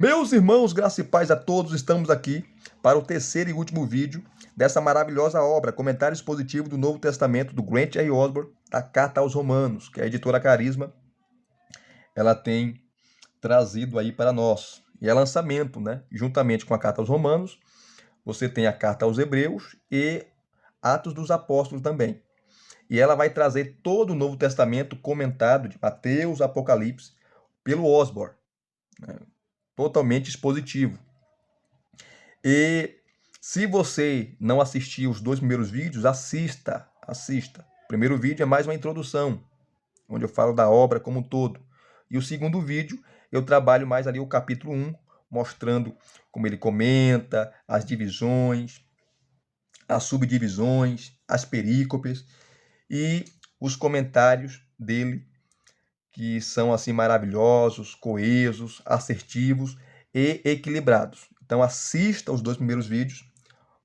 Meus irmãos, graça e paz a todos, estamos aqui para o terceiro e último vídeo dessa maravilhosa obra, Comentário Expositivo do Novo Testamento, do Grant R. Osborne, da Carta aos Romanos, que a editora Carisma, ela tem trazido aí para nós. E é lançamento, né? Juntamente com a Carta aos Romanos, você tem a Carta aos Hebreus e Atos dos Apóstolos também. E ela vai trazer todo o Novo Testamento comentado de Mateus, Apocalipse, pelo Osborne, né? Totalmente expositivo. E se você não assistiu os 2 primeiros vídeos, assista. O primeiro vídeo é mais uma introdução, onde eu falo da obra como um todo. E o segundo vídeo, eu trabalho mais ali o capítulo 1, mostrando como ele comenta, as divisões, as subdivisões, as perícopes e os comentários dele, que são assim maravilhosos, coesos, assertivos e equilibrados. Então assista os 2 primeiros vídeos,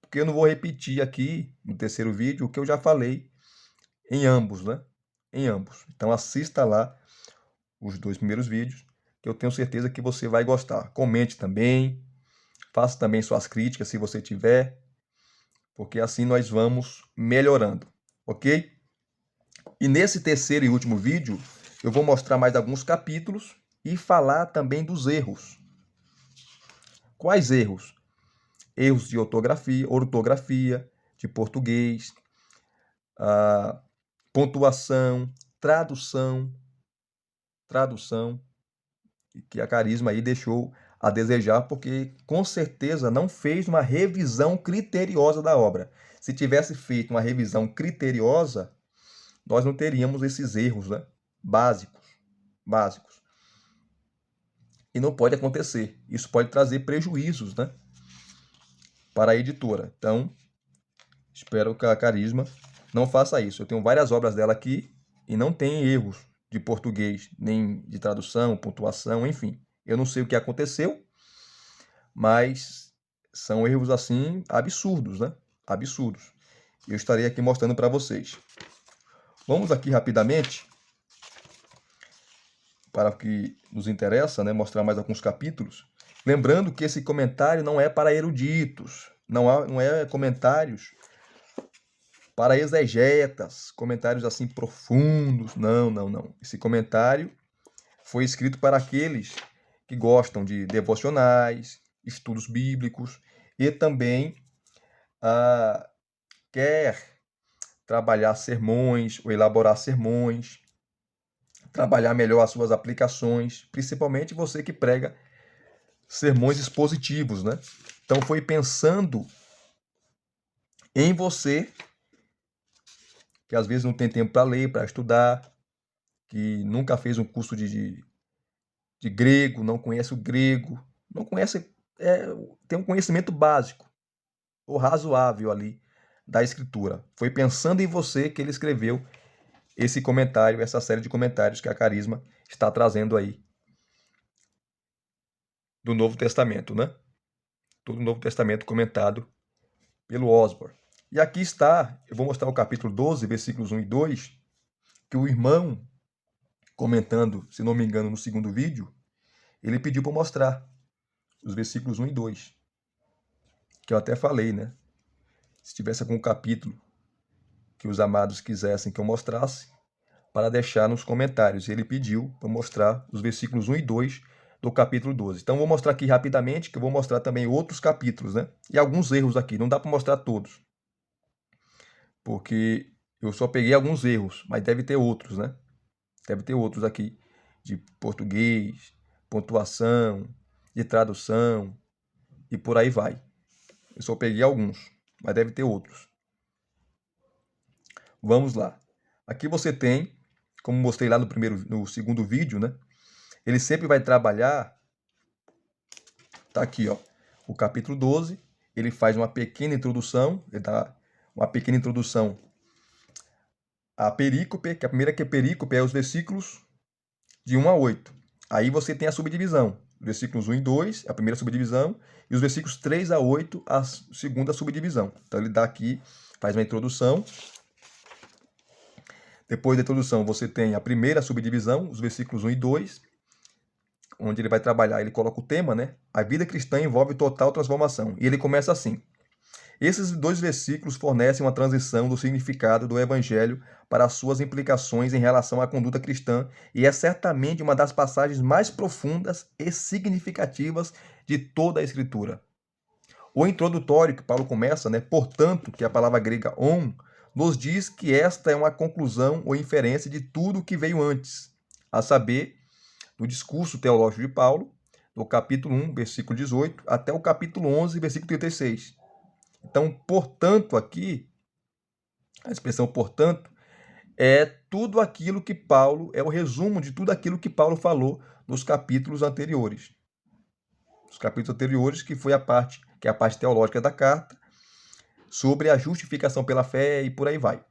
porque eu não vou repetir aqui no terceiro vídeo o que eu já falei em ambos, né? Em ambos. Então assista lá os 2 primeiros vídeos, que eu tenho certeza que você vai gostar. Comente também, faça também suas críticas se você tiver, porque assim nós vamos melhorando, ok? E nesse terceiro e último vídeo, eu vou mostrar mais alguns capítulos e falar também dos erros. Quais erros? Erros de ortografia, de português, pontuação, tradução, que a Carisma aí deixou a desejar, porque com certeza não fez uma revisão criteriosa da obra. Se tivesse feito uma revisão criteriosa, nós não teríamos esses erros, né? Básicos. E não pode acontecer. Isso pode trazer prejuízos, né, para a editora. Então, espero que a Carisma não faça isso. Eu tenho várias obras dela aqui e não tem erros de português, nem de tradução, pontuação, enfim. Eu não sei o que aconteceu, mas são erros assim absurdos, né? Absurdos. Eu estarei aqui mostrando para vocês. Vamos aqui rapidamente, para o que nos interessa, né? Mostrar mais alguns capítulos. Lembrando que esse comentário não é para eruditos, não é comentários para exegetas, comentários assim profundos. Não. Esse comentário foi escrito para aqueles que gostam de devocionais, estudos bíblicos e também quer trabalhar sermões ou elaborar sermões, trabalhar melhor as suas aplicações, principalmente você que prega sermões expositivos, né? Então foi pensando em você, que às vezes não tem tempo para ler, para estudar, que nunca fez um curso de grego, não conhece o grego, não conhece, tem um conhecimento básico ou razoável ali da escritura. Foi pensando em você que ele escreveu esse comentário, essa série de comentários que a Carisma está trazendo aí do Novo Testamento, né? Todo o Novo Testamento comentado pelo Osborne. E aqui está, eu vou mostrar o capítulo 12, versículos 1 e 2, que o irmão, comentando, se não me engano, no segundo vídeo, ele pediu para mostrar os versículos 1 e 2, que eu até falei, né? Se tivesse algum capítulo que os amados quisessem que eu mostrasse, para deixar nos comentários. Ele pediu para mostrar os versículos 1 e 2 do capítulo 12. Então, vou mostrar aqui rapidamente, que eu vou mostrar também outros capítulos, né? E alguns erros aqui, não dá para mostrar todos, porque eu só peguei alguns erros, mas deve ter outros, né? Deve ter outros aqui, de português, pontuação, de tradução, e por aí vai. Eu só peguei alguns, mas deve ter outros. Vamos lá. Aqui você tem, como mostrei lá no segundo vídeo, né? Ele sempre vai trabalhar, tá aqui, ó, o capítulo 12, ele faz uma pequena introdução, ele dá uma pequena introdução à perícope, que a primeira que é perícope é os versículos de 1 a 8. Aí você tem a subdivisão, versículos 1 e 2, a primeira subdivisão, e os versículos 3 a 8, a segunda subdivisão. Então ele dá aqui, faz uma introdução. Depois da introdução você tem a primeira subdivisão, os versículos 1 e 2. onde ele vai trabalhar, ele coloca o tema, né? A vida cristã envolve total transformação. E ele começa assim: esses 2 versículos fornecem uma transição do significado do Evangelho para as suas implicações em relação à conduta cristã e é certamente uma das passagens mais profundas e significativas de toda a Escritura. O introdutório que Paulo começa, né, portanto, que é a palavra grega on, nos diz que esta é uma conclusão ou inferência de tudo o que veio antes, a saber, do discurso teológico de Paulo, do capítulo 1, versículo 18, até o capítulo 11, versículo 36. Então, portanto, aqui, a expressão portanto, é tudo aquilo que Paulo, é o resumo de tudo aquilo que Paulo falou nos capítulos anteriores. Os capítulos anteriores, que foi a parte, que é a parte teológica da carta, sobre a justificação pela fé e por aí vai.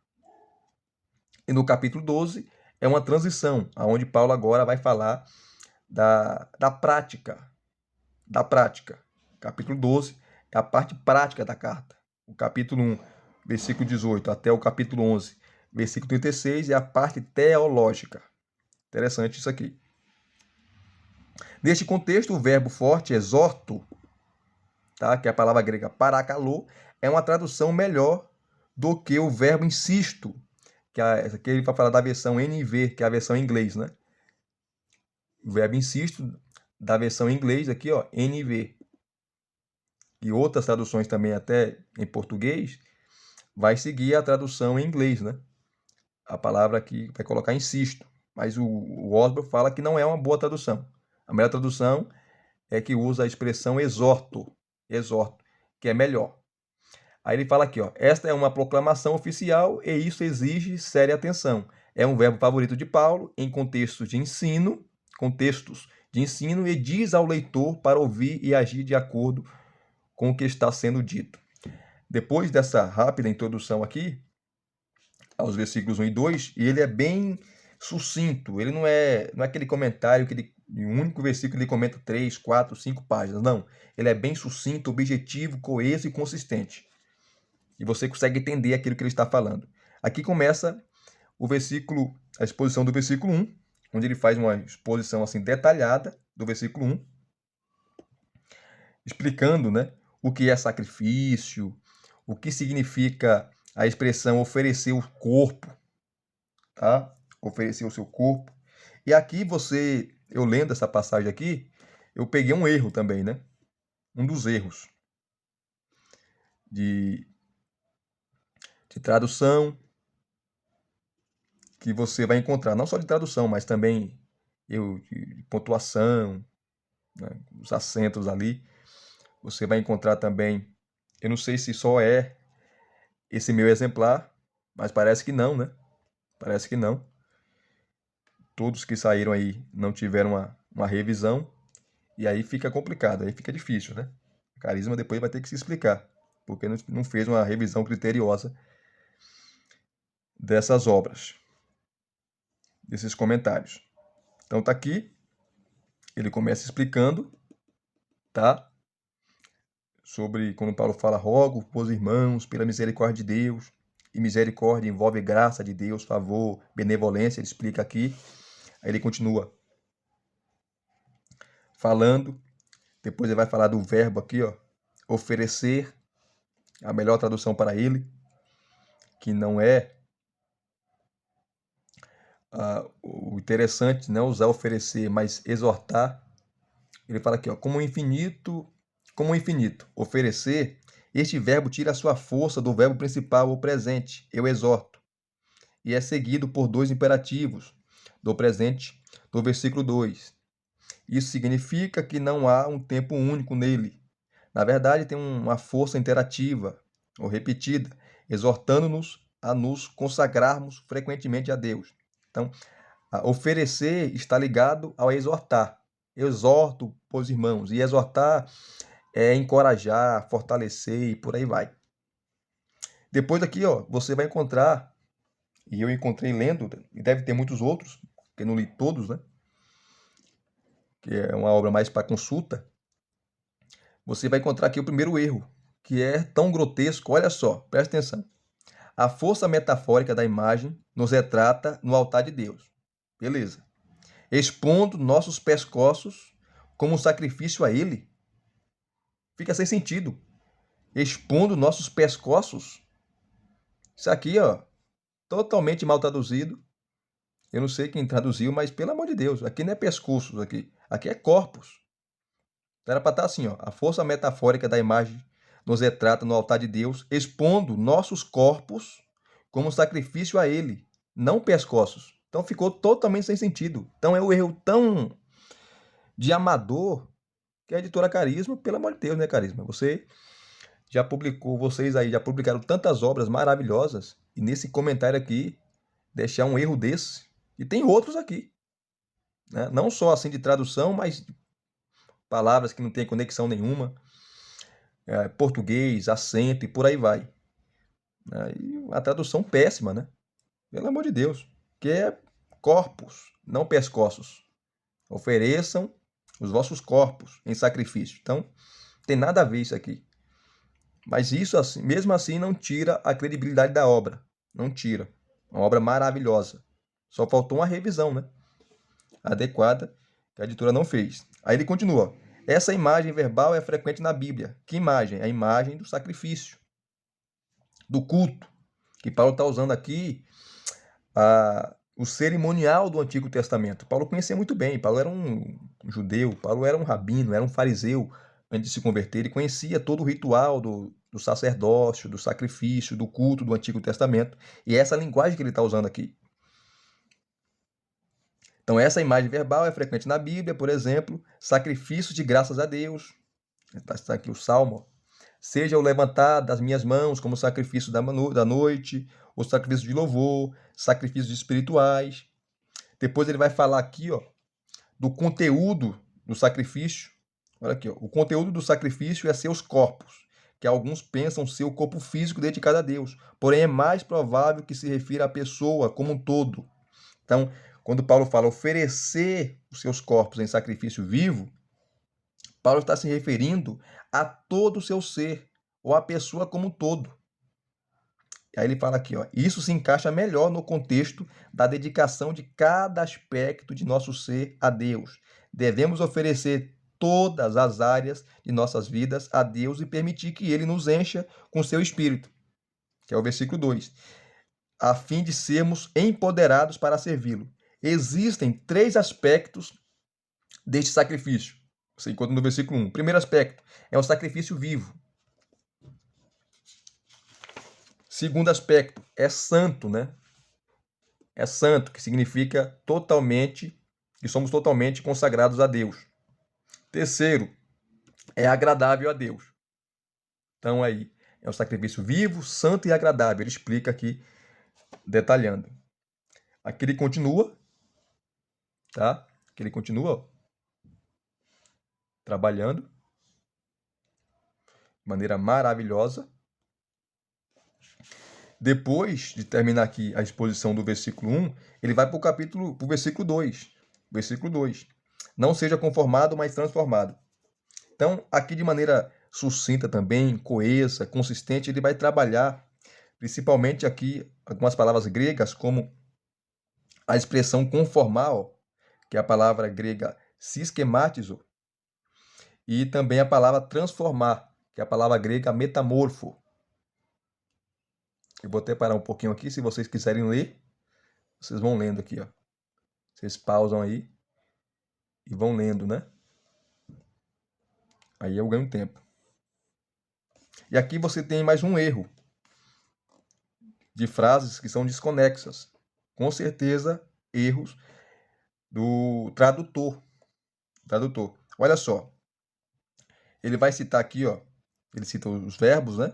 E no capítulo 12 é uma transição, onde Paulo agora vai falar da prática. Da prática. Capítulo 12 é a parte prática da carta. O capítulo 1, versículo 18, até o capítulo 11, versículo 36, é a parte teológica. Interessante isso aqui. Neste contexto, o verbo forte, exorto, tá? Que é a palavra grega parakalô, é uma tradução melhor do que o verbo insisto, que aqui ele vai falar da versão NV, que é a versão em inglês, né? O verbo insisto da versão em inglês aqui, ó, NV. E outras traduções também, até em português, vai seguir a tradução em inglês, né? A palavra aqui vai colocar insisto, mas o Osborne fala que não é uma boa tradução. A melhor tradução é que usa a expressão exorto, que é melhor. Aí ele fala aqui, ó, esta é uma proclamação oficial e isso exige séria atenção. É um verbo favorito de Paulo em contextos de ensino e diz ao leitor para ouvir e agir de acordo com o que está sendo dito. Depois dessa rápida introdução aqui, aos versículos 1 e 2, e ele é bem sucinto, ele não é aquele comentário que ele, em um único versículo ele comenta 3, 4, 5 páginas, não. Ele é bem sucinto, objetivo, coeso e consistente. E você consegue entender aquilo que ele está falando. Aqui começa o versículo, a exposição do versículo 1, onde ele faz uma exposição assim detalhada do versículo 1, explicando, né, o que é sacrifício, o que significa a expressão oferecer o corpo, tá? Oferecer o seu corpo. E aqui eu lendo essa passagem aqui, eu peguei um erro também, né? Um dos erros de tradução que você vai encontrar, não só de tradução, mas também de pontuação, né? Os acentos ali. Você vai encontrar também, eu não sei se só é esse meu exemplar, mas parece que não, né? Parece que não. Todos que saíram aí não tiveram uma revisão, e aí fica complicado, aí fica difícil, né? O Carisma depois vai ter que se explicar, porque não fez uma revisão criteriosa dessas obras, desses comentários. Então tá aqui, ele começa explicando, tá? Sobre quando Paulo fala, rogo, pois irmãos, pela misericórdia de Deus, e misericórdia envolve graça de Deus, favor, benevolência, ele explica aqui. Aí ele continua falando, depois ele vai falar do verbo aqui, ó, oferecer, a melhor tradução para ele, que não é o interessante, não usar oferecer, mas exortar. Ele fala aqui, ó, como infinito, oferecer, este verbo tira a sua força do verbo principal, o presente, eu exorto, e é seguido por 2 imperativos do presente, do versículo 2. Isso significa que não há um tempo único nele. Na verdade, tem uma força interativa, ou repetida, exortando-nos a nos consagrarmos frequentemente a Deus. Então, oferecer está ligado ao exortar. Exorto, pois irmãos. E exortar é encorajar, fortalecer e por aí vai. Depois aqui, ó, você vai encontrar, e eu encontrei lendo, e deve ter muitos outros, que eu não li todos, né? Que é uma obra mais para consulta. Você vai encontrar aqui o primeiro erro, que é tão grotesco. Olha só, presta atenção. A força metafórica da imagem nos retrata no altar de Deus. Beleza. Expondo nossos pescoços como um sacrifício a ele. Fica sem sentido. Expondo nossos pescoços. Isso aqui, ó, totalmente mal traduzido. Eu não sei quem traduziu, mas pelo amor de Deus, aqui não é pescoços, aqui é corpos. Era para estar assim, ó, a força metafórica da imagem nos retrata no altar de Deus, expondo nossos corpos como sacrifício a ele, não pescoços. Então ficou totalmente sem sentido. Então é um erro tão de amador que a editora Carisma, pelo amor de Deus, né, Carisma? Vocês aí já publicaram tantas obras maravilhosas e nesse comentário aqui deixar um erro desse. E tem outros aqui, né? Não só assim de tradução, mas palavras que não têm conexão nenhuma, português, acento e por aí vai. E a tradução péssima, né? Pelo amor de Deus, que é corpos, não pescoços. Ofereçam os vossos corpos em sacrifício. Então, tem nada a ver isso aqui. Mas isso, assim, mesmo assim, não tira a credibilidade da obra. Não tira. Uma obra maravilhosa. Só faltou uma revisão, né? Adequada, que a editora não fez. Aí ele continua. Essa imagem verbal é frequente na Bíblia. Que imagem? A imagem do sacrifício, do culto, que Paulo está usando aqui o cerimonial do Antigo Testamento. Paulo conhecia muito bem. Paulo era um judeu, Paulo era um rabino, era um fariseu antes de se converter. Ele conhecia todo o ritual do sacerdócio, do sacrifício, do culto do Antigo Testamento. E é essa linguagem que ele está usando aqui. Então, essa imagem verbal é frequente na Bíblia, por exemplo, sacrifício de graças a Deus. Está aqui o Salmo. Seja o levantar das minhas mãos como sacrifício da noite, o sacrifício de louvor, sacrifícios espirituais. Depois ele vai falar aqui, ó, do conteúdo do sacrifício. Olha aqui, ó, o conteúdo do sacrifício é seus corpos, que alguns pensam ser o corpo físico dedicado a Deus. Porém, é mais provável que se refira à pessoa como um todo. Então, quando Paulo fala oferecer os seus corpos em sacrifício vivo, Paulo está se referindo a todo o seu ser, ou a pessoa como um todo. Aí ele fala aqui, ó, isso se encaixa melhor no contexto da dedicação de cada aspecto de nosso ser a Deus. Devemos oferecer todas as áreas de nossas vidas a Deus e permitir que Ele nos encha com seu Espírito, que é o versículo 2, a fim de sermos empoderados para servi-lo. Existem 3 aspectos deste sacrifício. Você encontra no versículo 1. Primeiro aspecto é um sacrifício vivo. Segundo aspecto é santo, né? É santo, que significa totalmente, que somos totalmente consagrados a Deus. Terceiro, é agradável a Deus. Então aí, é um sacrifício vivo, santo e agradável. Ele explica aqui, detalhando. Aqui ele continua, tá? Aqui ele continua, ó, trabalhando de maneira maravilhosa. Depois de terminar aqui a exposição do versículo 1, ele vai para o versículo 2. Versículo 2. Não seja conformado, mas transformado. Então, aqui de maneira sucinta também, coesa, consistente, ele vai trabalhar, principalmente aqui, algumas palavras gregas, como a expressão conformal, que é a palavra grega siskematizo, e também a palavra transformar, que é a palavra grega metamorfo. Eu vou até parar um pouquinho aqui, se vocês quiserem ler, vocês vão lendo aqui, ó. Vocês pausam aí e vão lendo, né? Aí eu ganho tempo. E aqui você tem mais um erro de frases que são desconexas. Com certeza, erros do tradutor. Olha só. Ele vai citar aqui, ó. Ele cita os verbos, né?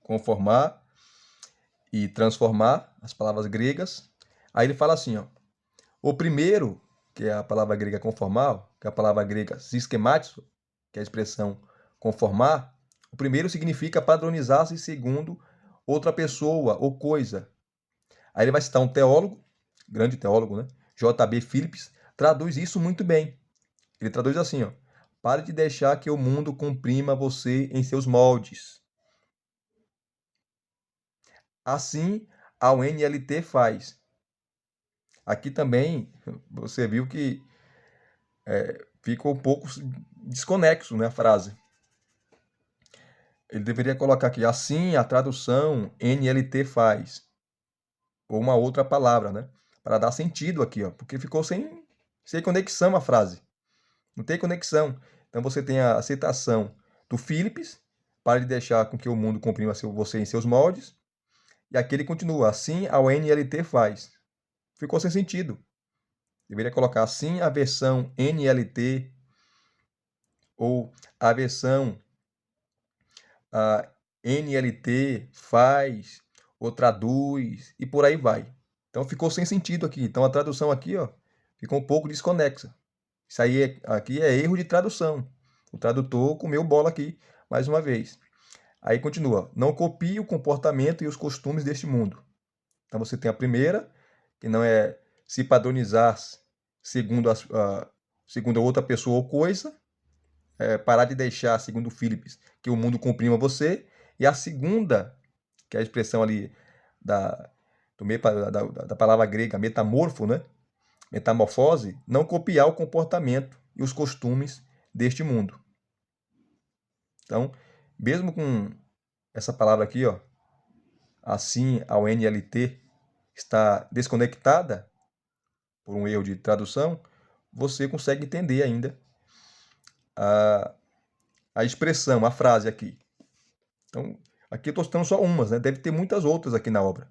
Conformar e transformar, as palavras gregas. Aí ele fala assim, ó. O primeiro, que é a palavra grega conformar, que é a palavra grega siskematizo, que é a expressão conformar, o primeiro significa padronizar-se segundo outra pessoa ou coisa. Aí ele vai citar um teólogo, grande teólogo, né? J.B. Phillips, traduz isso muito bem. Ele traduz assim, ó: pare de deixar que o mundo comprima você em seus moldes. Assim, a UNLT faz. Aqui também você viu que fica um pouco desconexo, né, a frase. Ele deveria colocar aqui, assim a tradução NLT faz, ou uma outra palavra, né, para dar sentido aqui, ó, porque ficou sem conexão a frase. Não tem conexão. Então você tem a citação do Phillips, para de deixar com que o mundo comprima você em seus moldes, e aqui ele continua, assim a NLT faz. Ficou sem sentido. Deveria colocar assim a versão NLT, ou a versão NLT faz, ou traduz, e por aí vai. Então ficou sem sentido aqui. Então a tradução aqui, ó, ficou um pouco desconexa. Isso aí aqui é erro de tradução. O tradutor comeu bola aqui, mais uma vez. Aí continua, não copie o comportamento e os costumes deste mundo. Então você tem a primeira, que não é se padronizar segundo a outra pessoa ou coisa, parar de deixar, segundo Phillips, que o mundo comprima você. E a segunda, que é a expressão ali da palavra grega metamorfo, né? Metamorfose, não copiar o comportamento e os costumes deste mundo. Então, mesmo com essa palavra aqui, ó, assim, a NLT está desconectada por um erro de tradução, você consegue entender ainda a expressão, a frase aqui. Então, aqui eu estou citando só umas, né? Deve ter muitas outras aqui na obra.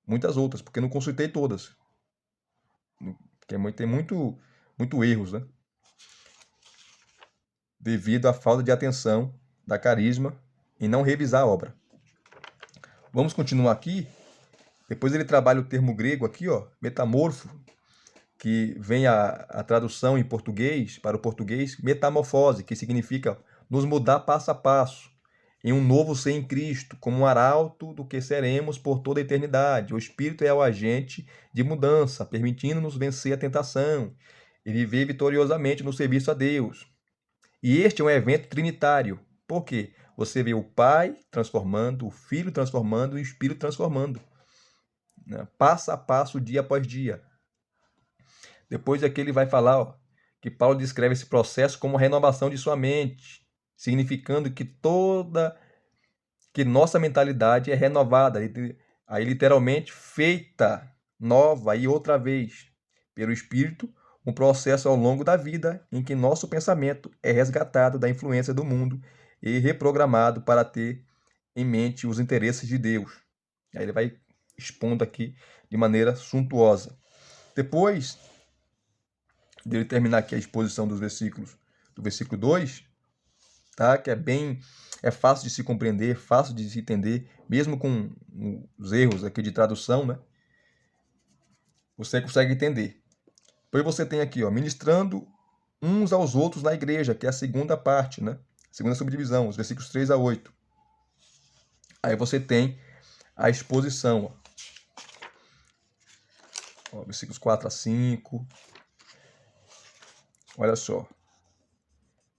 Muitas outras, porque eu não consultei todas. Porque tem muito erros, né? Devido à falta de atenção da Carisma em não revisar a obra. Vamos continuar aqui. Depois ele trabalha o termo grego aqui, ó, metamorfo, que vem a tradução em português, para o português, metamorfose, que significa nos mudar passo a passo, em um novo ser em Cristo, como um arauto do que seremos por toda a eternidade. O Espírito é o agente de mudança, permitindo-nos vencer a tentação e viver vitoriosamente no serviço a Deus. E este é um evento trinitário. Por quê? Você vê o Pai transformando, o Filho transformando e o Espírito transformando, né? Passo a passo, dia após dia. Depois aqui ele vai falar, ó, que Paulo descreve esse processo como renovação de sua mente, significando que nossa mentalidade é renovada, aí literalmente feita nova e outra vez pelo Espírito, um processo ao longo da vida em que nosso pensamento é resgatado da influência do mundo e reprogramado para ter em mente os interesses de Deus. Aí ele vai expondo aqui de maneira suntuosa. Depois dele terminar aqui a exposição dos versículos, do versículo 2, tá? Que é fácil de se compreender, fácil de se entender, mesmo com os erros aqui de tradução, né? Você consegue entender. Depois você tem aqui, ó, ministrando uns aos outros na igreja, que é a segunda parte, né? Segunda subdivisão, os versículos 3 a 8. Aí você tem a exposição, ó, versículos 4 a 5. Olha só.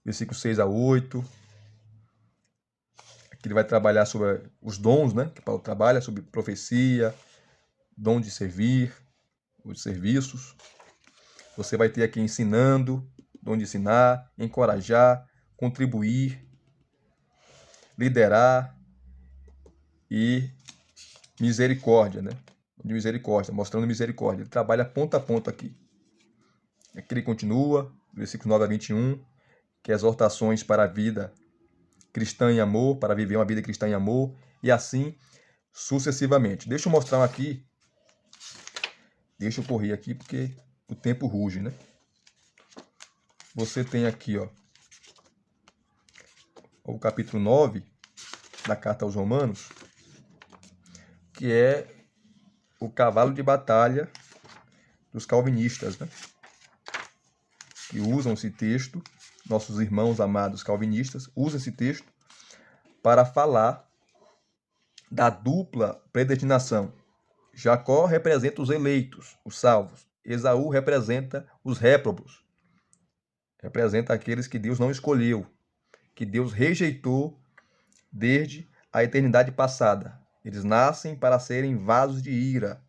Versículos 6 a 8. Aqui ele vai trabalhar sobre os dons, né? Que Paulo trabalha sobre profecia, dom de servir, os serviços. Você vai ter aqui ensinando, dom de ensinar, encorajar, contribuir, liderar e misericórdia, né? De misericórdia, mostrando misericórdia. Ele trabalha ponto a ponto aqui. Aqui ele continua, versículos 9 a 21, que é exortações para a vida cristã em amor, para viver uma vida cristã em amor, e assim sucessivamente. Deixa eu mostrar aqui. Deixa eu correr aqui, porque o tempo ruge, né? Você tem aqui, ó, o capítulo 9 da carta aos Romanos, que é o cavalo de batalha dos calvinistas, né? Que usam esse texto, nossos irmãos amados calvinistas, usam esse texto para falar da dupla predestinação. Jacó representa os eleitos, os salvos. Esaú representa os réprobos. Representa aqueles que Deus não escolheu, que Deus rejeitou desde a eternidade passada. Eles nascem para serem vasos de ira,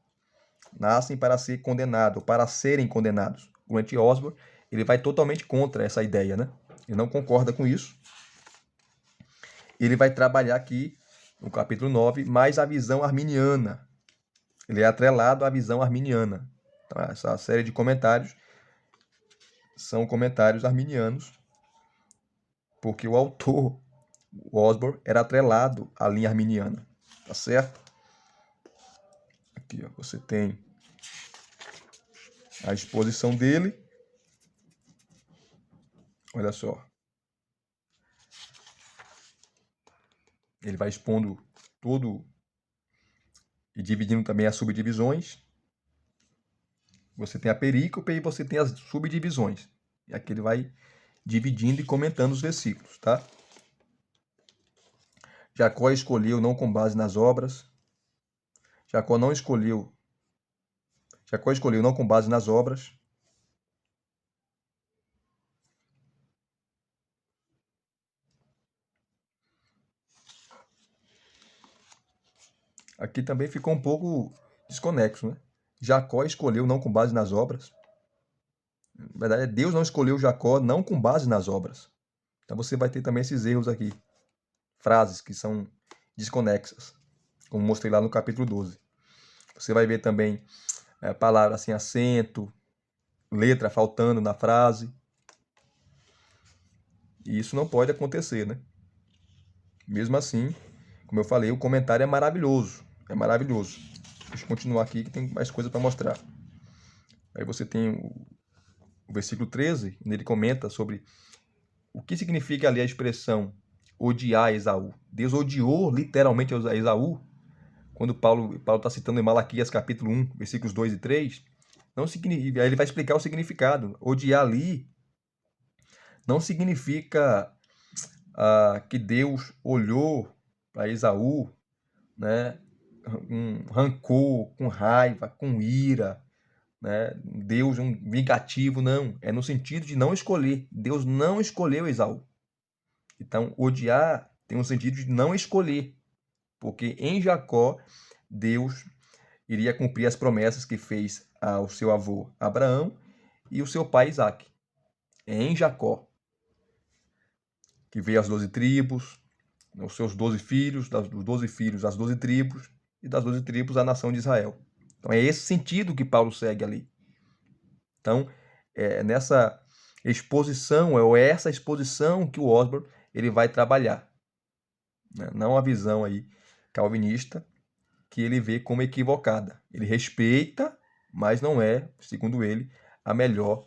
nascem para ser condenados, para serem condenados. Grant Osborne, ele vai totalmente contra essa ideia, né? Ele não concorda com isso. Ele vai trabalhar aqui, no capítulo 9, mais a visão arminiana. Ele é atrelado à visão arminiana. Então, essa série de comentários são comentários arminianos, porque o autor, o Osborne, era atrelado à linha arminiana. Tá certo? Aqui, ó, você tem a exposição dele. Olha só. Ele vai expondo todo e dividindo também as subdivisões. Você tem a perícope e você tem as subdivisões. E aqui ele vai dividindo e comentando os versículos, tá? Jacó escolheu não com base nas obras. Jacó escolheu não com base nas obras. Aqui também ficou um pouco desconexo, né? Jacó escolheu não com base nas obras. Na verdade, Deus não escolheu Jacó não com base nas obras. Então você vai ter também esses erros aqui. Frases que são desconexas, como mostrei lá no capítulo 12. Você vai ver também palavras sem acento, letra faltando na frase. E isso não pode acontecer, né? Mesmo assim, como eu falei, o comentário é maravilhoso. É maravilhoso. Deixa eu continuar aqui que tem mais coisa para mostrar. Aí você tem o versículo 13, onde ele comenta sobre o que significa ali a expressão odiar Esaú. Deus odiou literalmente Esaú. Quando Paulo está citando em Malaquias capítulo 1, versículos 2 e 3, não significa, aí ele vai explicar o significado. Odiar ali não significa que Deus olhou para Esaú, né, com rancor, com raiva, com ira, né? Deus um vingativo, não. É no sentido de não escolher. Deus não escolheu Esaú. Então, odiar tem um sentido de não escolher. Porque em Jacó, Deus iria cumprir as promessas que fez ao seu avô Abraão e o seu pai Isaque. É em Jacó que veio as 12 tribos, os seus 12 filhos, dos 12 filhos as 12 tribos, e das 12 tribos a nação de Israel. Então é esse sentido que Paulo segue ali. Então, nessa exposição, é essa exposição que o Osborne ele vai trabalhar. Né? Não a visão aí calvinista que ele vê como equivocada. Ele respeita, mas não é, segundo ele, a melhor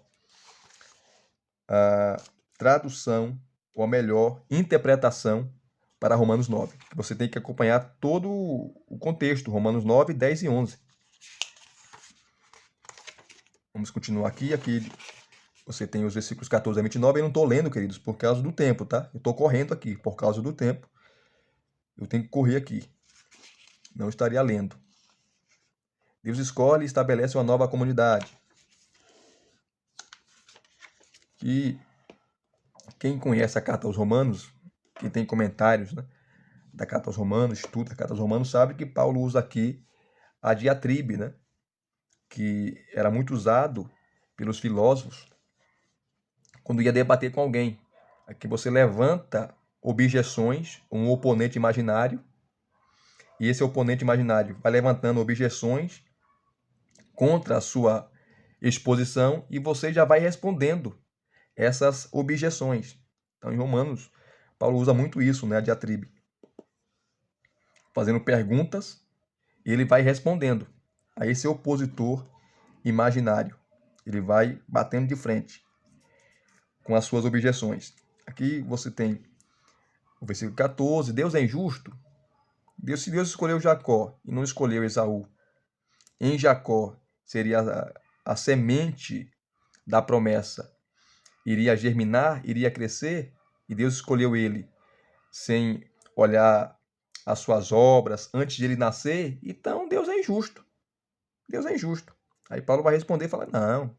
tradução ou a melhor interpretação para Romanos 9. Você tem que acompanhar todo o contexto, Romanos 9, 10 e 11. Vamos continuar aqui. Aqui você tem os versículos 14 a 29. Eu não estou lendo, queridos, por causa do tempo, tá? Eu estou correndo aqui, por causa do tempo. Eu tenho que correr aqui. Não estaria lendo. Deus escolhe e estabelece uma nova comunidade. E quem conhece a carta aos Romanos, quem tem comentários, né, da carta aos Romanos, estuda a carta aos Romanos, sabe que Paulo usa aqui a diatribe, né, que era muito usado pelos filósofos quando ia debater com alguém. Aqui você levanta objeções, um oponente imaginário, e esse oponente imaginário vai levantando objeções contra a sua exposição e você já vai respondendo essas objeções. Então, em Romanos, Paulo usa muito isso, né, a diatribe. Fazendo perguntas, ele vai respondendo a esse opositor imaginário. Ele vai batendo de frente com as suas objeções. Aqui você tem o versículo 14. Deus é injusto? Se Deus escolheu Jacó e não escolheu Esaú, em Jacó seria a semente da promessa, iria germinar, iria crescer, e Deus escolheu ele sem olhar as suas obras antes de ele nascer, então Deus é injusto. Deus é injusto. Aí Paulo vai responder e falar, não,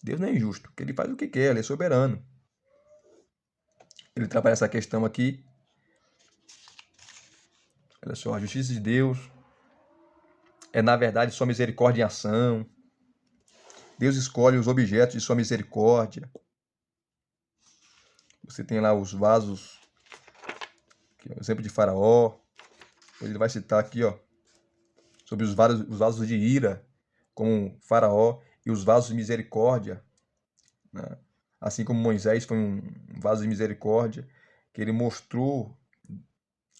Deus não é injusto, porque ele faz o que quer, ele é soberano. Ele trabalha essa questão aqui. Olha só, a justiça de Deus é, na verdade, sua misericórdia em ação. Deus escolhe os objetos de sua misericórdia. Você tem lá os vasos, que é o exemplo de Faraó. Ele vai citar aqui, ó, sobre os vasos de ira, como Faraó, e os vasos de misericórdia, né? Assim como Moisés foi um vaso de misericórdia, que ele mostrou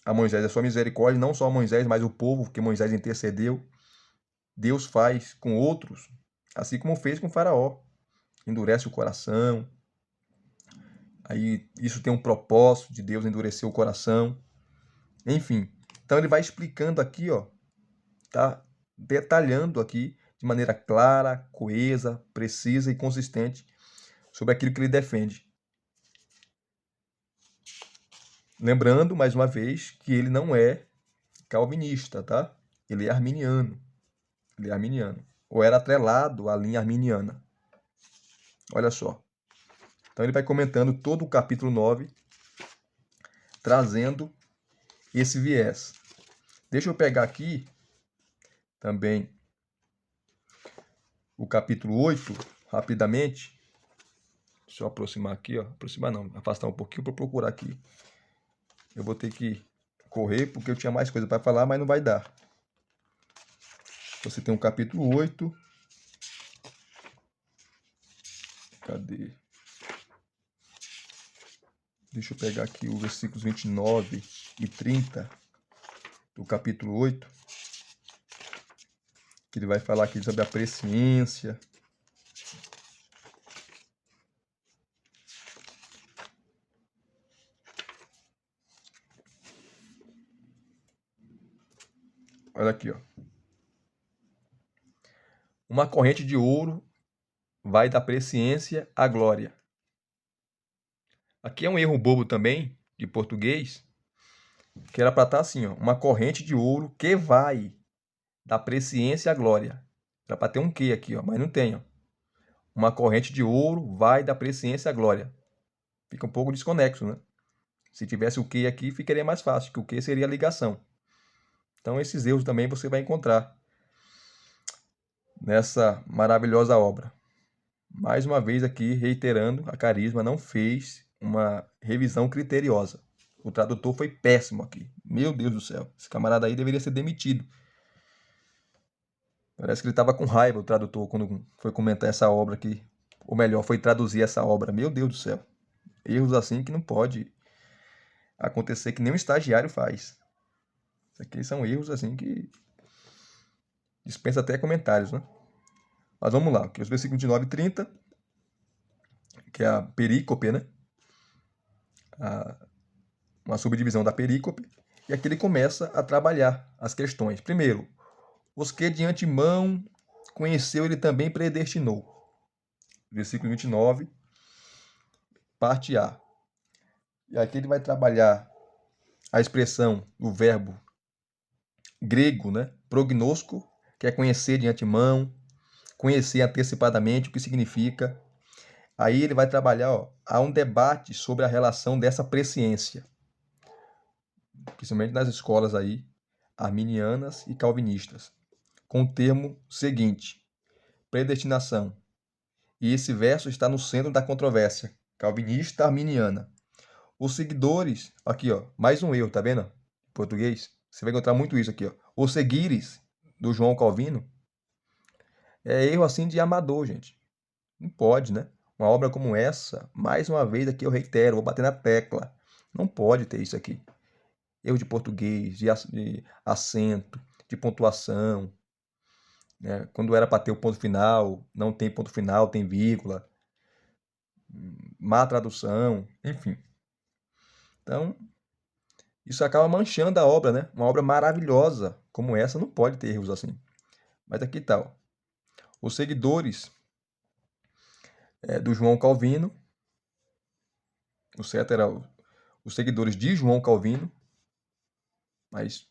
a Moisés a sua misericórdia, não só a Moisés, mas o povo que Moisés intercedeu. Deus faz com outros, assim como fez com Faraó. Endurece o coração. Aí isso tem um propósito de Deus endurecer o coração. Enfim, então ele vai explicando aqui, ó, tá detalhando aqui de maneira clara, coesa, precisa e consistente sobre aquilo que ele defende. Lembrando, mais uma vez, que ele não é calvinista, tá? Ele é arminiano. Ele é arminiano. Ou era atrelado à linha arminiana. Olha só. Então ele vai comentando todo o capítulo 9, trazendo esse viés. Deixa eu pegar aqui também o capítulo 8, rapidamente. Deixa eu aproximar aqui, ó. Aproximar não, afastar um pouquinho para procurar aqui. Eu vou ter que correr porque eu tinha mais coisa para falar, mas não vai dar. Você tem o capítulo 8. Cadê? Deixa eu pegar aqui os versículos 29 e 30 do capítulo 8. Que ele vai falar aqui sobre a presciência. Olha aqui, ó. Uma corrente de ouro vai da presciência à glória. Aqui é um erro bobo também, de português, que era para estar assim, ó. Uma corrente de ouro que vai da presciência à glória. Era para ter um que aqui, ó, mas não tem, ó. Uma corrente de ouro vai da presciência à glória. Fica um pouco desconexo, né? Se tivesse o que aqui, ficaria mais fácil, que o que seria a ligação. Então, esses erros também você vai encontrar nessa maravilhosa obra. Mais uma vez aqui, reiterando, a Carisma não fez uma revisão criteriosa. O tradutor foi péssimo aqui. Meu Deus do céu. Esse camarada aí deveria ser demitido. Parece que ele estava com raiva, o tradutor, quando foi comentar essa obra aqui. Ou melhor, foi traduzir essa obra. Meu Deus do céu. Erros assim que não pode acontecer, que nem um estagiário faz. Isso aqui são erros assim que dispensa até comentários, né? Mas vamos lá, aqui os versículos de 9 e 30, que é a perícope, né? Uma subdivisão da perícope. E aqui ele começa a trabalhar as questões. Primeiro, os que de antemão conheceu, ele também predestinou. Versículo 29, parte A. E aqui ele vai trabalhar a expressão do verbo grego, né? Prognosco, que é conhecer de antemão, conhecer antecipadamente, o que significa. Aí ele vai trabalhar, ó, há um debate sobre a relação dessa presciência, principalmente nas escolas aí, arminianas e calvinistas, com o termo seguinte, predestinação. E esse verso está no centro da controvérsia calvinista arminiana. Os seguidores, aqui ó, mais um erro, tá vendo? Em português, você vai encontrar muito isso aqui, ó. Os seguires do João Calvino é erro assim de amador, gente. Não pode, né? Uma obra como essa, mais uma vez aqui eu reitero, vou bater na tecla. Não pode ter isso aqui. Erro de português, de acento, de pontuação, né? Quando era para ter o ponto final, não tem ponto final, tem vírgula, má tradução, enfim. Então, isso acaba manchando a obra, né? Uma obra maravilhosa como essa não pode ter erros assim. Mas aqui tá, ó. Os seguidores do João Calvino, o certo era os seguidores de João Calvino, mas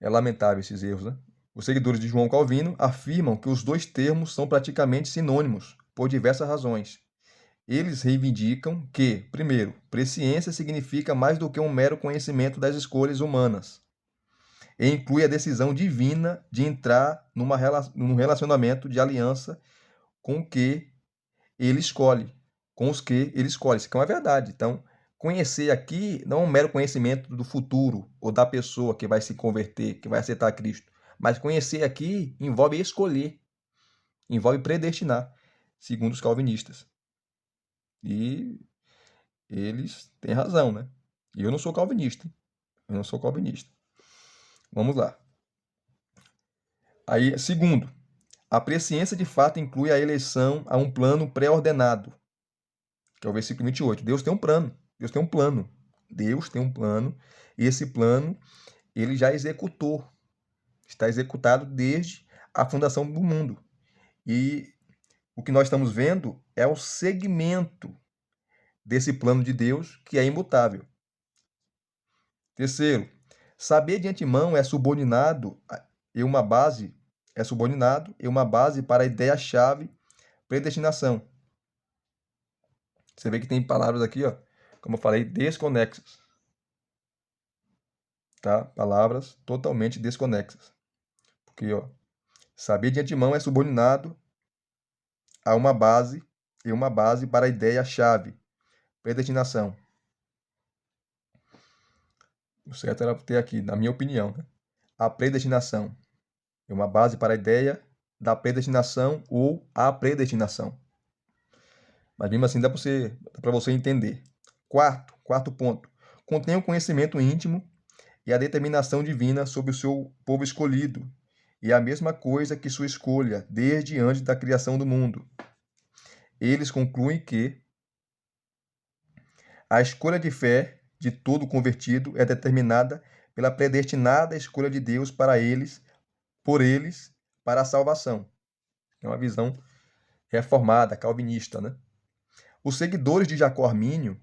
é lamentável esses erros, né? Os seguidores de João Calvino afirmam que os dois termos são praticamente sinônimos, por diversas razões. Eles reivindicam que, primeiro, presciência significa mais do que um mero conhecimento das escolhas humanas. e inclui a decisão divina de entrar num relacionamento de aliança com o que ele escolhe, com os que ele escolhe. Isso aqui é uma verdade. Então, conhecer aqui não é um mero conhecimento do futuro ou da pessoa que vai se converter, que vai aceitar Cristo. Mas conhecer aqui envolve escolher, envolve predestinar, segundo os calvinistas. E eles têm razão, né? E eu não sou calvinista. Eu não sou calvinista. Vamos lá. Aí, segundo, a presciência de fato inclui a eleição a um plano pré-ordenado, que é o versículo 28. Deus tem um plano. Deus tem um plano. Deus tem um plano. E esse plano, ele já executou. Está executado desde a fundação do mundo. E o que nós estamos vendo é o segmento desse plano de Deus, que é imutável. Terceiro, saber de antemão é subordinado e uma base para a ideia-chave predestinação. Você vê que tem palavras aqui, ó, como eu falei, desconexas. Tá? Palavras totalmente desconexas. Porque, ó, saber de antemão é subordinado a uma base e uma base para a ideia-chave, predestinação. O certo era ter aqui, na minha opinião, né? A predestinação é uma base para a ideia da predestinação ou a predestinação. Mas mesmo assim dá para você entender. Quarto ponto. Contém o conhecimento íntimo e a determinação divina sobre o seu povo escolhido. E a mesma coisa que sua escolha desde antes da criação do mundo. Eles concluem que a escolha de fé de todo convertido é determinada pela predestinada escolha de Deus para eles, por eles, para a salvação. É uma visão reformada, calvinista, né? Os seguidores de Jacó Armínio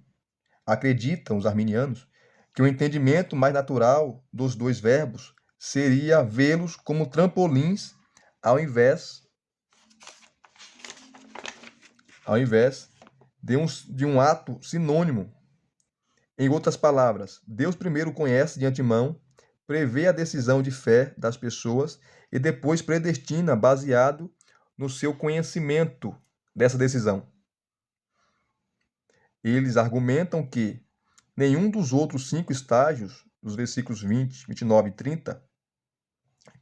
acreditam, os arminianos, que o entendimento mais natural dos dois verbos seria vê-los como trampolins ao invés de um ato sinônimo. Em outras palavras, Deus primeiro conhece de antemão, prevê a decisão de fé das pessoas e depois predestina baseado no seu conhecimento dessa decisão. Eles argumentam que nenhum dos outros 5 estágios, dos versículos 20, 29 e 30,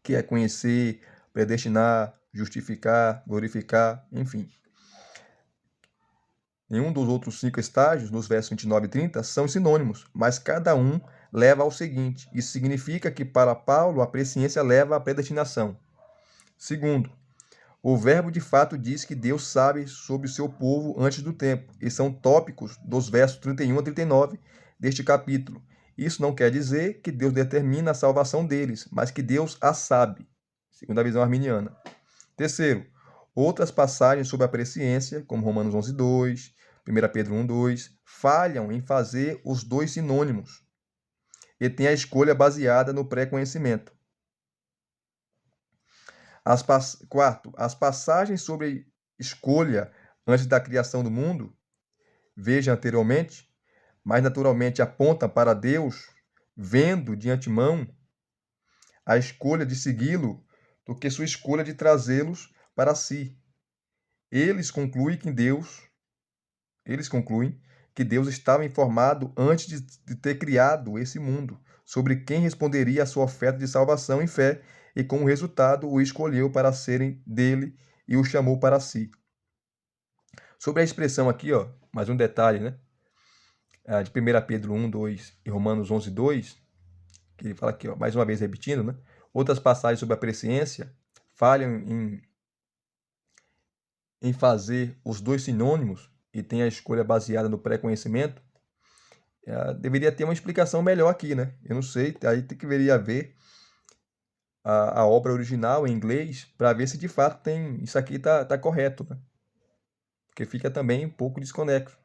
que é conhecer, predestinar, justificar, glorificar, enfim. Nenhum dos outros 5 estágios, nos versos 29 e 30, são sinônimos, mas cada um leva ao seguinte. Isso significa que, para Paulo, a presciência leva à predestinação. Segundo, o verbo de fato diz que Deus sabe sobre o seu povo antes do tempo, e são tópicos dos versos 31 a 39 deste capítulo. Isso não quer dizer que Deus determina a salvação deles, mas que Deus a sabe, segundo a visão arminiana. Terceiro, outras passagens sobre a presciência, como Romanos 11:2, 1 Pedro 1:2, falham em fazer os dois sinônimos e têm a escolha baseada no pré-conhecimento. Quarto, as passagens sobre escolha antes da criação do mundo, veja anteriormente, mas naturalmente apontam para Deus, vendo de antemão a escolha de segui-lo do que sua escolha de trazê-los para si. Eles concluem que Deus estava informado antes de ter criado esse mundo, sobre quem responderia à sua oferta de salvação em fé, e como resultado o escolheu para serem dele e o chamou para si. Sobre a expressão aqui, ó, mais um detalhe, né? De 1 Pedro 1:2 e Romanos 11:2, que ele fala aqui, ó, mais uma vez repetindo, né? Outras passagens sobre a presciência falham em fazer os dois sinônimos e tem a escolha baseada no pré-conhecimento. Deveria ter uma explicação melhor aqui, né? Eu não sei, aí deveria ver a obra original em inglês para ver se de fato tem isso aqui tá correto, né? Porque fica também um pouco desconexo.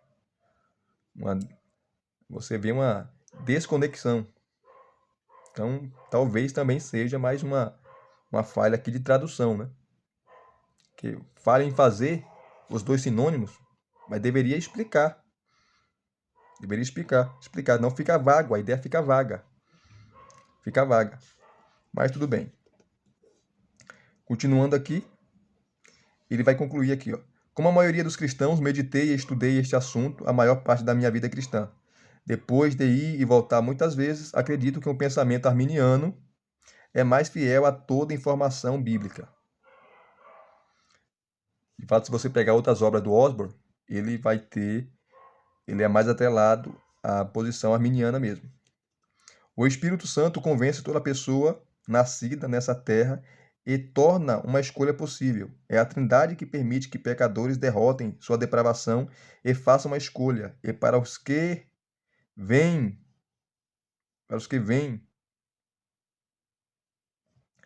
Você vê uma desconexão. Então, talvez também seja mais uma falha aqui de tradução, né? Que falha em fazer os dois sinônimos, mas deveria explicar. Deveria explicar. Não fica vago, a ideia fica vaga. Fica vaga. Mas tudo bem. Continuando aqui, ele vai concluir aqui, ó. Como a maioria dos cristãos, meditei e estudei este assunto a maior parte da minha vida cristã. Depois de ir e voltar muitas vezes, acredito que um pensamento arminiano é mais fiel a toda informação bíblica. De fato, se você pegar outras obras do Osborne, ele é mais atrelado à posição arminiana mesmo. O Espírito Santo convence toda pessoa nascida nessa terra e torna uma escolha possível. É a Trindade que permite que pecadores derrotem sua depravação e façam uma escolha. E para os que vêm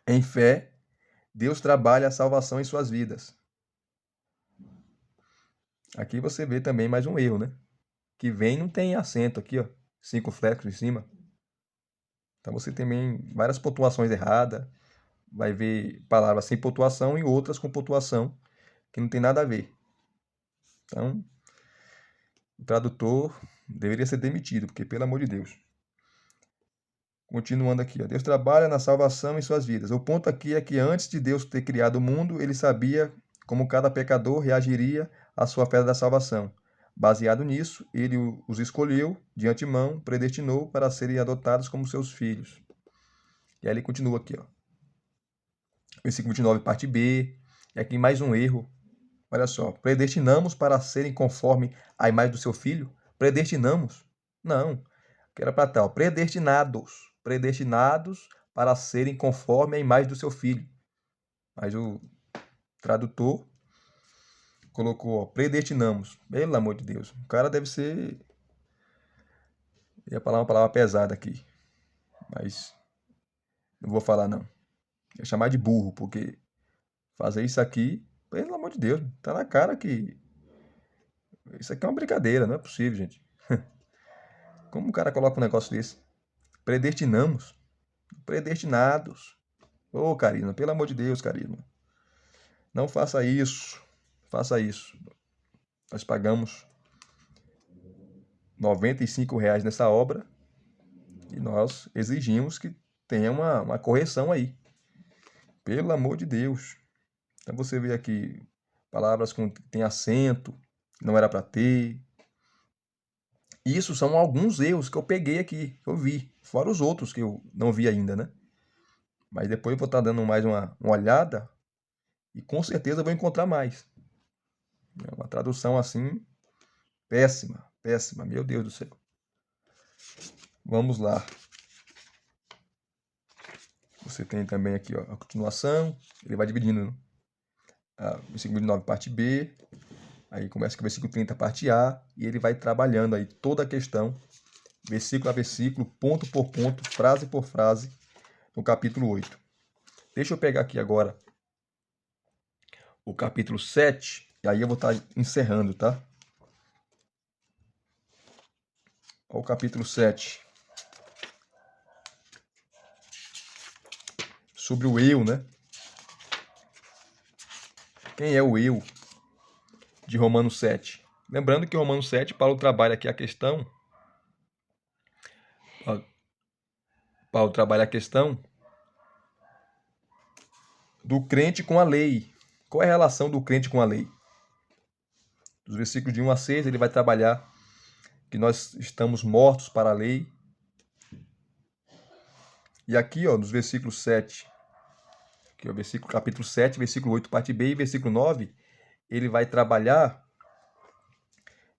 em fé, Deus trabalha a salvação em suas vidas. Aqui você vê também mais um erro, né? Que vem não tem acento aqui, ó. 5 flechas em cima. Então você tem também várias pontuações erradas. Vai ver palavras sem pontuação e outras com pontuação que não tem nada a ver. Então, o tradutor deveria ser demitido, porque pelo amor de Deus. Continuando aqui, ó. Deus trabalha na salvação em suas vidas. O ponto aqui é que antes de Deus ter criado o mundo, ele sabia como cada pecador reagiria à sua fé da salvação. Baseado nisso, ele os escolheu de antemão, predestinou para serem adotados como seus filhos. E aí ele continua aqui, ó. Versículo 29, parte B. E aqui mais um erro. Olha só. Predestinamos para serem conforme a imagem do seu filho? Predestinamos? Não. Que era para tal. Predestinados. Predestinados para serem conforme a imagem do seu filho. Mas o tradutor colocou, ó, predestinamos. Pelo amor de Deus. O cara deve ser... Eu ia falar uma palavra pesada aqui. Mas não vou falar, não. Ia chamar de burro, porque fazer isso aqui, pelo amor de Deus, tá na cara que isso aqui é uma brincadeira, não é possível, gente. Como o cara coloca um negócio desse? Predestinamos. Predestinados. Ô, Carisma, pelo amor de Deus, Carisma. Não faça isso. Faça isso. Nós pagamos R$ 95 nessa obra e nós exigimos que tenha uma correção aí. Pelo amor de Deus. Então você vê aqui palavras que tem acento, não era para ter. Isso são alguns erros que eu peguei aqui, que eu vi. Fora os outros que eu não vi ainda, né? Mas depois eu vou estar dando mais uma olhada e com certeza eu vou encontrar mais. É uma tradução assim, péssima, péssima, meu Deus do céu. Vamos lá. Você tem também aqui, ó, a continuação, ele vai dividindo, né? Versículo 29, parte B, aí começa com o versículo 30, parte A, e ele vai trabalhando aí toda a questão, versículo a versículo, ponto por ponto, frase por frase, no capítulo 8. Deixa eu pegar aqui agora o capítulo 7, e aí eu vou estar encerrando, tá? Olha o capítulo 7. Sobre o eu, né? Quem é o eu de Romanos 7? Lembrando que Romanos 7, Paulo trabalha aqui a questão. Paulo trabalha a questão do crente com a lei. Qual é a relação do crente com a lei? Dos versículos de 1 a 6, ele vai trabalhar que nós estamos mortos para a lei. E aqui, ó, nos versículos 7, aqui, ó, capítulo 7, versículo 8, parte B, e versículo 9, ele vai trabalhar,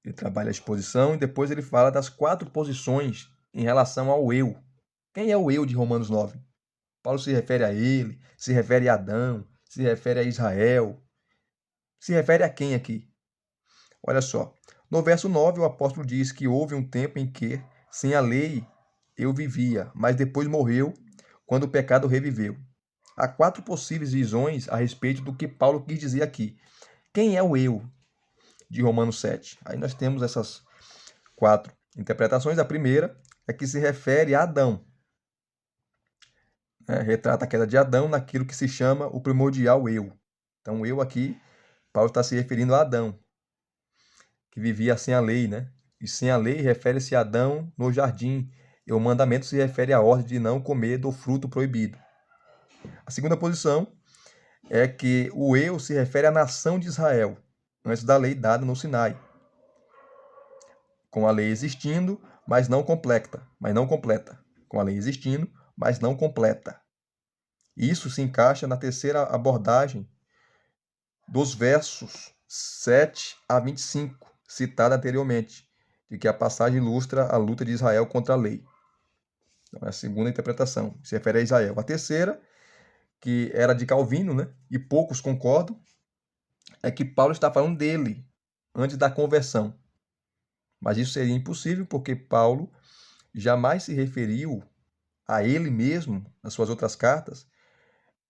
ele trabalha a exposição e depois ele fala das 4 posições em relação ao eu. Quem é o eu de Romanos 9? Paulo se refere a ele, se refere a Adão, se refere a Israel. Se refere a quem aqui? Olha só. No verso 9, o apóstolo diz que houve um tempo em que, sem a lei, eu vivia, mas depois morreu, quando o pecado reviveu. Há 4 possíveis visões a respeito do que Paulo quis dizer aqui. Quem é o eu de Romanos 7? Aí nós temos essas 4 interpretações. A primeira é que se refere a Adão. Retrata a queda de Adão naquilo que se chama o primordial eu. Então, o eu aqui, Paulo está se referindo a Adão, que vivia sem a lei, né? E sem a lei refere-se a Adão no jardim, e o mandamento se refere à ordem de não comer do fruto proibido. A segunda posição é que o eu se refere à nação de Israel, antes da lei dada no Sinai, com a lei existindo, mas não completa, com a lei existindo, mas não completa. Isso se encaixa na terceira abordagem dos versos 7 a 25, citada anteriormente, de que a passagem ilustra a luta de Israel contra a lei. Então, é a segunda interpretação, se refere a Israel. A terceira, que era de Calvino, né, e poucos concordam, é que Paulo está falando dele, antes da conversão. Mas isso seria impossível, porque Paulo jamais se referiu a ele mesmo, nas suas outras cartas,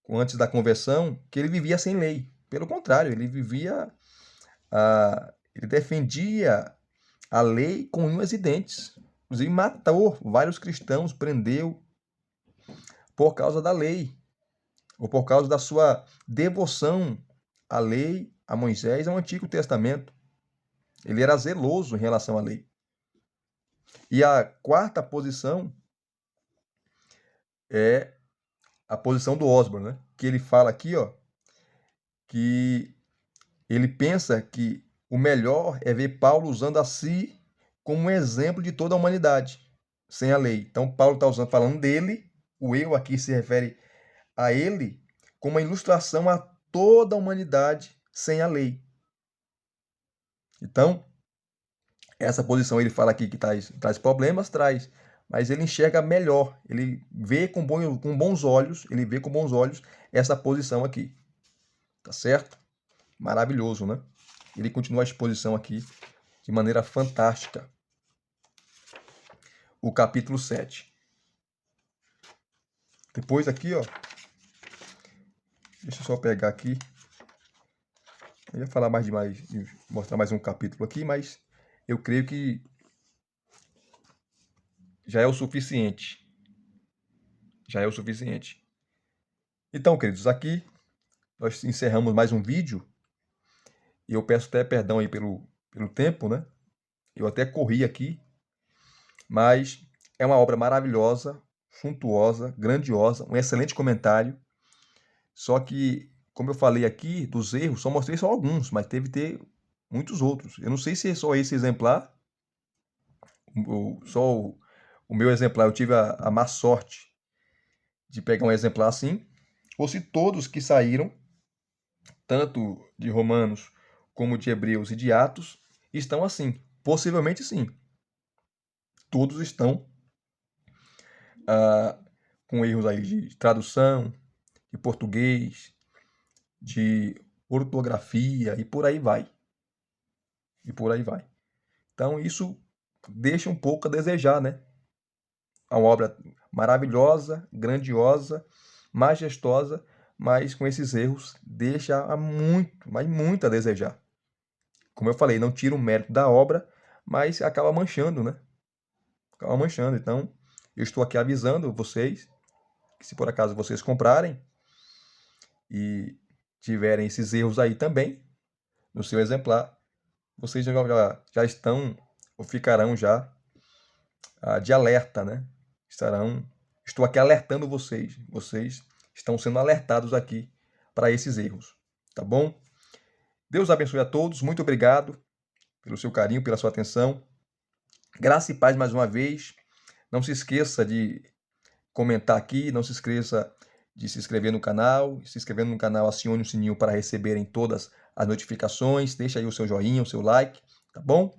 antes da conversão, que ele vivia sem lei. Pelo contrário, ele ele defendia a lei com unhas e dentes. Inclusive matou vários cristãos, prendeu por causa da lei, ou por causa da sua devoção à lei, a Moisés, ao Antigo Testamento. Ele era zeloso em relação à lei. E a quarta posição é a posição do Osborne, né? Que ele fala aqui, ó, que ele pensa que o melhor é ver Paulo usando a si como um exemplo de toda a humanidade, sem a lei. Então, Paulo está falando dele, o eu aqui se refere a ele como uma ilustração a toda a humanidade sem a lei. Então, essa posição ele fala aqui que traz problemas, mas ele enxerga melhor, ele vê com bons olhos, essa posição aqui. Tá certo? Maravilhoso, né? Ele continua a exposição aqui de maneira fantástica. O capítulo 7. Depois aqui, ó. Deixa eu só pegar aqui. Eu ia falar mostrar mais um capítulo aqui, mas eu creio que já é o suficiente. Já é o suficiente. Então, queridos, aqui nós encerramos mais um vídeo. E eu peço até perdão aí pelo tempo, né? Eu até corri aqui, mas é uma obra maravilhosa, suntuosa, grandiosa, um excelente comentário. Só que, como eu falei aqui, dos erros, mostrei só alguns, mas teve que ter muitos outros. Eu não sei se é só esse exemplar, o meu exemplar, eu tive a má sorte de pegar um exemplar assim, ou se todos que saíram, tanto de Romanos como de Hebreus e de Atos, estão assim. Possivelmente sim. Todos estão com erros aí de tradução, de português, de ortografia e por aí vai. Então isso deixa um pouco a desejar, né? É uma obra maravilhosa, grandiosa, majestosa, mas com esses erros deixa muito a desejar. Como eu falei, não tira o mérito da obra, mas acaba manchando, né? Acaba manchando. Então, eu estou aqui avisando vocês que se por acaso vocês comprarem e tiverem esses erros aí também no seu exemplar, vocês já estão ou ficarão já de alerta, né? Estou aqui alertando vocês. Vocês estão sendo alertados aqui para esses erros, tá bom? Deus abençoe a todos. Muito obrigado pelo seu carinho, pela sua atenção. Graça e paz mais uma vez. Não se esqueça de comentar aqui, não se esqueça de se inscrever no canal. Se inscrevendo no canal, acione o sininho para receberem todas as notificações. Deixa aí o seu joinha, o seu like, tá bom?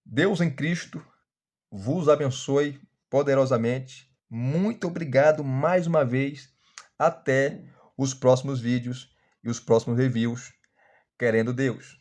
Deus em Cristo vos abençoe poderosamente. Muito obrigado mais uma vez. Até os próximos vídeos e os próximos reviews, querendo Deus.